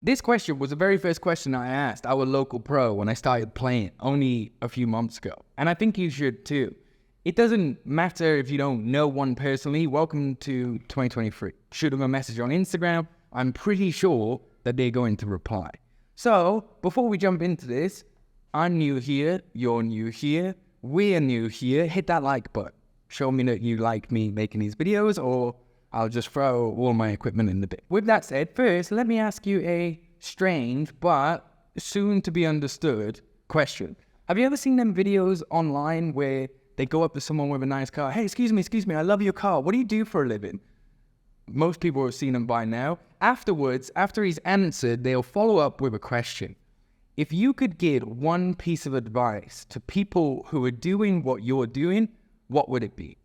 This question was the very first question I asked our local pro when I started playing only a few months ago. And I think you should too. It doesn't matter if you don't know one personally. Welcome to 2023. Shoot them a message on Instagram. I'm pretty sure that they're going to reply. So before we jump into this, I'm new here. You're new here. We're new here. Hit that like button. Show me that you like me making these videos, or I'll just throw all my equipment in the bin. With that said, first, let me ask you a strange but soon to be understood question. Have you ever seen them videos online where they go up to someone with a nice car? Hey, excuse me, I love your car. What do you do for a living? Most people have seen them by now. Afterwards, after he's answered, they'll follow up with a question. If you could give one piece of advice to people who are doing what you're doing, what would it be?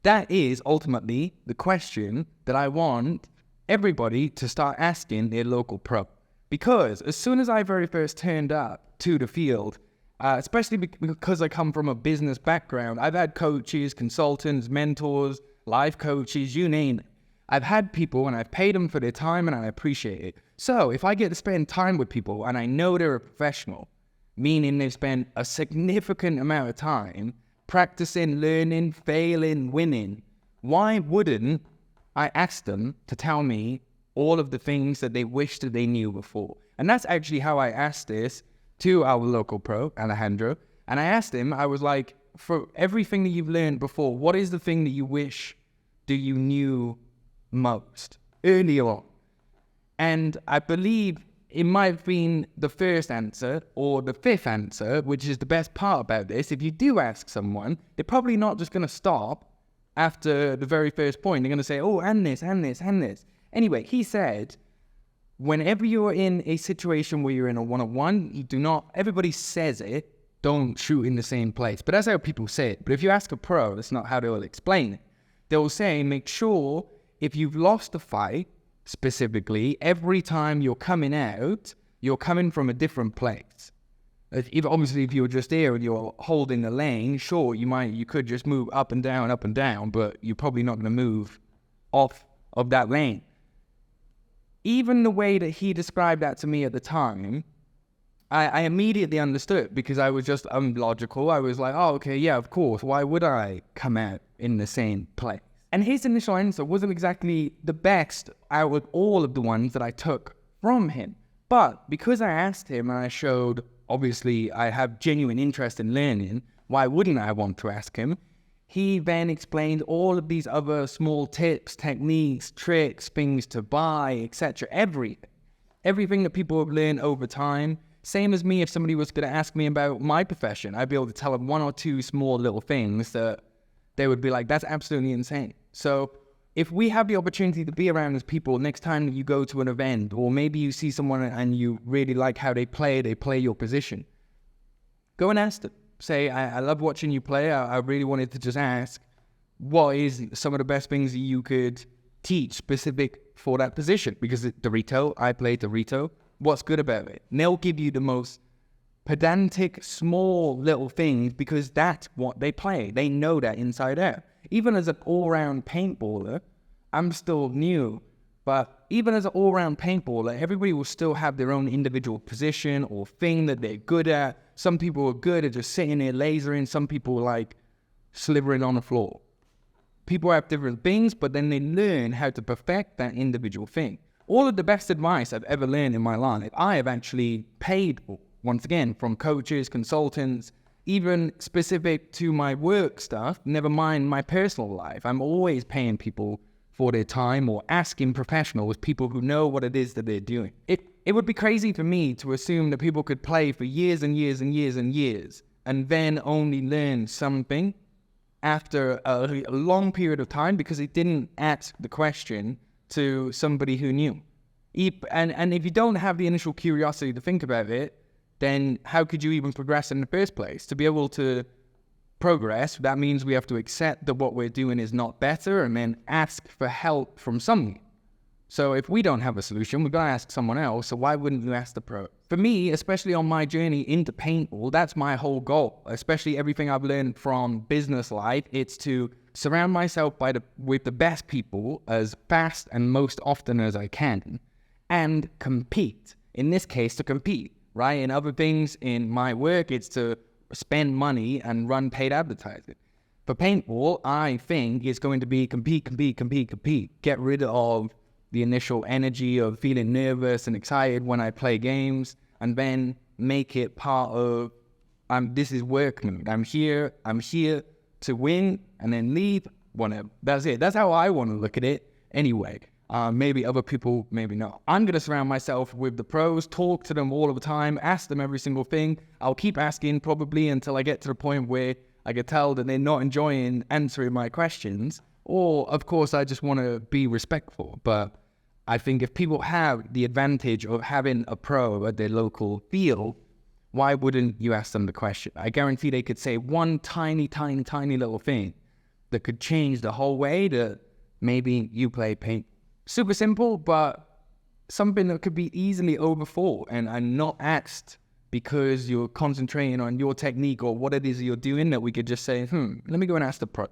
That is ultimately the question that I want everybody to start asking their local pro. Because as soon as I very first turned up to the field, especially because I come from a business background, I've had coaches, consultants, mentors, life coaches, you name it. I've had people and I've paid them for their time and I appreciate it. So if I get to spend time with people and I know they're a professional, meaning they've spent a significant amount of time practicing, learning, failing, winning, why wouldn't I ask them to tell me all of the things that they wish that they knew before? And that's actually how I asked this to our local pro, Alejandro. And I asked him, I was like, for everything that you've learned before, what is the thing that you wish that you knew most early on? And I believe it might have been the first answer or the fifth answer, which is the best part about this. If you do ask someone, they're probably not just going to stop after the very first point. They're going to say, oh, and this, and this, and this. Anyway, he said, whenever you're in a situation where you're in a one-on-one, you do not, everybody says it, don't shoot in the same place. But that's how people say it. But if you ask a pro, that's not how they'll explain it. They'll say, make sure if you've lost a fight, specifically, every time you're coming out, you're coming from a different place. Obviously, if you're just there and you're holding the lane, sure, you could just move up and down, but you're probably not going to move off of that lane. Even the way that he described that to me at the time, I immediately understood, because I was just unlogical. I was like, oh, okay, yeah, of course. Why would I come out in the same place? And his initial answer wasn't exactly the best out of all of the ones that I took from him. But because I asked him and I showed, obviously, I have genuine interest in learning, why wouldn't I want to ask him? He then explained all of these other small tips, techniques, tricks, things to buy, etc. Everything that people have learned over time. Same as me, if somebody was going to ask me about my profession, I'd be able to tell them one or two small little things that they would be like, that's absolutely insane. So if we have the opportunity to be around those people next time you go to an event, or maybe you see someone and you really like how they play your position, go and ask them. Say, I love watching you play. I really wanted to just ask, what is some of the best things that you could teach specific for that position? Because Dorito, I play Dorito. What's good about it? And they'll give you the most pedantic, small little things, because that's what they play. They know that inside out. Even as an all-round paintballer, I'm still new, but even as an all-round paintballer, everybody will still have their own individual position or thing that they're good at. Some people are good at just sitting there lasering. Some people like slithering on the floor. People have different things, but then they learn how to perfect that individual thing. All of the best advice I've ever learned in my life, I have actually paid for. Once again, from coaches, consultants, even specific to my work stuff, never mind my personal life. I'm always paying people for their time, or asking professionals, people who know what it is that they're doing. It would be crazy for me to assume that people could play for years and years and years and years and then only learn something after a long period of time because they didn't ask the question to somebody who knew. And if you don't have the initial curiosity to think about it, then how could you even progress in the first place? To be able to progress, that means we have to accept that what we're doing is not better and then ask for help from someone. So if we don't have a solution, we've got to ask someone else, so why wouldn't you ask the pro? For me, especially on my journey into paintball, that's my whole goal, especially everything I've learned from business life. It's to surround myself with the best people as fast and most often as I can, and compete. In this case, to compete, right? In other things, in my work, it's to spend money and run paid advertising. For paintball, I think it's going to be compete. Get rid of the initial energy of feeling nervous and excited when I play games, and then make it part of, this is work mode. I'm here to win and then leave, whatever. That's it. That's how I want to look at it anyway. Maybe other people, maybe not. I'm going to surround myself with the pros, talk to them all of the time, ask them every single thing. I'll keep asking probably until I get to the point where I can tell that they're not enjoying answering my questions. Or, of course, I just want to be respectful. But I think if people have the advantage of having a pro at their local field, why wouldn't you ask them the question? I guarantee they could say one tiny little thing that could change the whole way that maybe you play paint. Super simple, but something that could be easily overthought and not asked because you're concentrating on your technique or what it is you're doing, that we could just say, let me go and ask the pros.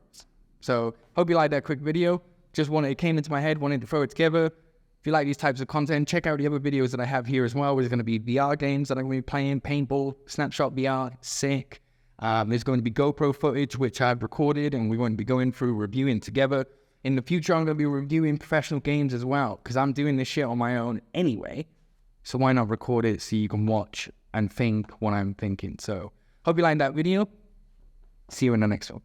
So hope you liked that quick video. It came into my head, wanted to throw it together. If you like these types of content, check out the other videos that I have here as well. There's going to be VR games that I'm going to be playing, paintball, SnapShot VR, sick. There's going to be GoPro footage, which I've recorded, and we're going to be going through reviewing together. In the future, I'm going to be reviewing professional games as well, because I'm doing this shit on my own anyway. So why not record it so you can watch and think what I'm thinking? So hope you liked that video. See you in the next one.